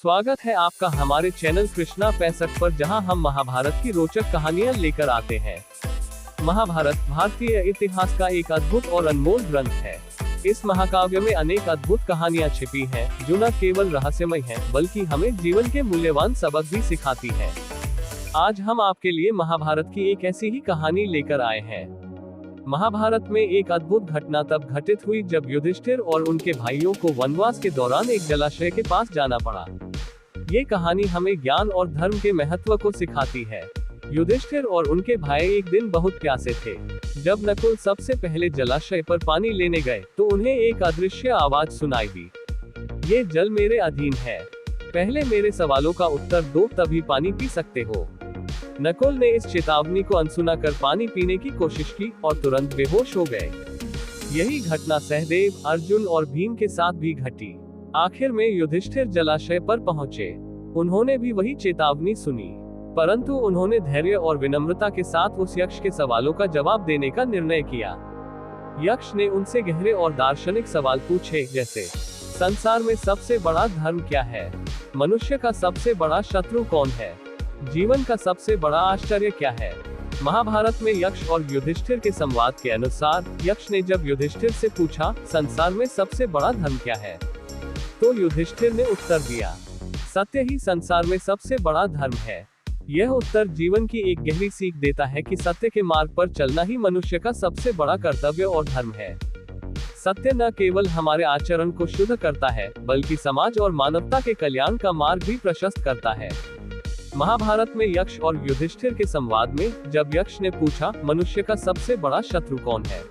स्वागत है आपका हमारे चैनल कृष्णा 65 पर, जहां हम महाभारत की रोचक कहानियां लेकर आते हैं। महाभारत भारतीय इतिहास का एक अद्भुत और अनमोल ग्रंथ है। इस महाकाव्य में अनेक अद्भुत कहानियां छिपी हैं, जो न केवल रहस्यमय हैं, बल्कि हमें जीवन के मूल्यवान सबक भी सिखाती हैं। आज हम आपके लिए महाभारत की एक ऐसी ही कहानी लेकर आए हैं। महाभारत में एक अद्भुत घटना तब घटित हुई जब युधिष्ठिर और उनके भाइयों को वनवास के दौरान एक जलाशय के पास जाना पड़ा। ये कहानी हमें ज्ञान और धर्म के महत्व को सिखाती है। युधिष्ठिर और उनके भाई एक दिन बहुत प्यासे थे। जब नकुल सबसे पहले जलाशय पर पानी लेने गए तो उन्हें एक अदृश्य आवाज सुनाई दी। ये जल मेरे अधीन है, पहले मेरे सवालों का उत्तर दो, तभी पानी पी सकते हो। नकुल ने इस चेतावनी को अनसुना कर पानी पीने की कोशिश की और तुरंत बेहोश हो गए। यही घटना सहदेव, अर्जुन और भीम के साथ भी घटी। आखिर में युधिष्ठिर जलाशय पर पहुंचे। उन्होंने भी वही चेतावनी सुनी, परंतु उन्होंने धैर्य और विनम्रता के साथ उस यक्ष के सवालों का जवाब देने का निर्णय किया। यक्ष ने उनसे गहरे और दार्शनिक सवाल पूछे, जैसे संसार में सबसे बड़ा धर्म क्या है, मनुष्य का सबसे बड़ा शत्रु कौन है, जीवन का सबसे बड़ा आश्चर्य क्या है। महाभारत में यक्ष और युधिष्ठिर के संवाद के अनुसार यक्ष ने जब युधिष्ठिर से पूछा, संसार में सबसे बड़ा धर्म क्या है, तो युधिष्ठिर ने उत्तर दिया, सत्य ही संसार में सबसे बड़ा धर्म है। यह उत्तर जीवन की एक गहरी सीख देता है कि सत्य के मार्ग पर चलना ही मनुष्य का सबसे बड़ा कर्तव्य और धर्म है। सत्य न केवल हमारे आचरण को शुद्ध करता है, बल्कि समाज और मानवता के कल्याण का मार्ग भी प्रशस्त करता है। महाभारत में यक्ष और युधिष्ठिर के संवाद में जब यक्ष ने पूछा, मनुष्य का सबसे बड़ा शत्रु कौन है,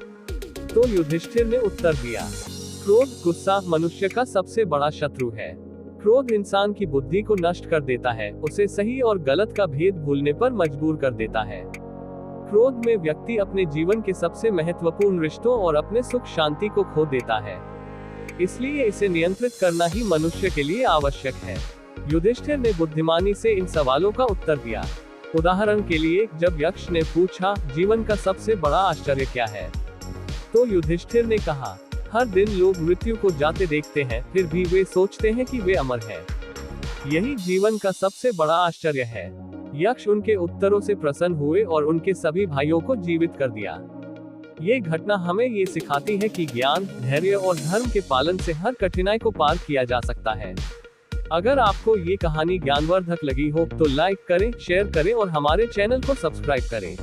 तो युधिष्ठिर ने उत्तर दिया, क्रोध, गुस्सा मनुष्य का सबसे बड़ा शत्रु है। क्रोध इंसान की बुद्धि को नष्ट कर देता है, उसे सही और गलत का भेद भूलने पर मजबूर कर देता है। क्रोध में व्यक्ति अपने जीवन के सबसे महत्वपूर्ण रिश्तों और अपने सुख शांति को खो देता है। इसलिए इसे नियंत्रित करना ही मनुष्य के लिए आवश्यक है। युधिष्ठिर ने बुद्धिमानी से इन सवालों का उत्तर दिया। उदाहरण के लिए, जब यक्ष ने पूछा, जीवन का सबसे बड़ा आश्चर्य क्या है, तो युधिष्ठिर ने कहा, हर दिन लोग मृत्यु को जाते देखते हैं, फिर भी वे सोचते हैं कि वे अमर हैं। यही जीवन का सबसे बड़ा आश्चर्य है। यक्ष उनके उत्तरों से प्रसन्न हुए और उनके सभी भाइयों को जीवित कर दिया। ये घटना हमें ये सिखाती है कि ज्ञान, धैर्य और धर्म के पालन से हर कठिनाई को पार किया जा सकता है। अगर आपको ये कहानी ज्ञानवर्धक लगी हो तो लाइक करें, शेयर करें और हमारे चैनल को सब्सक्राइब करें।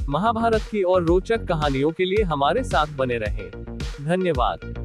महाभारत की और रोचक कहानियों के लिए हमारे साथ बने रहें। धन्यवाद।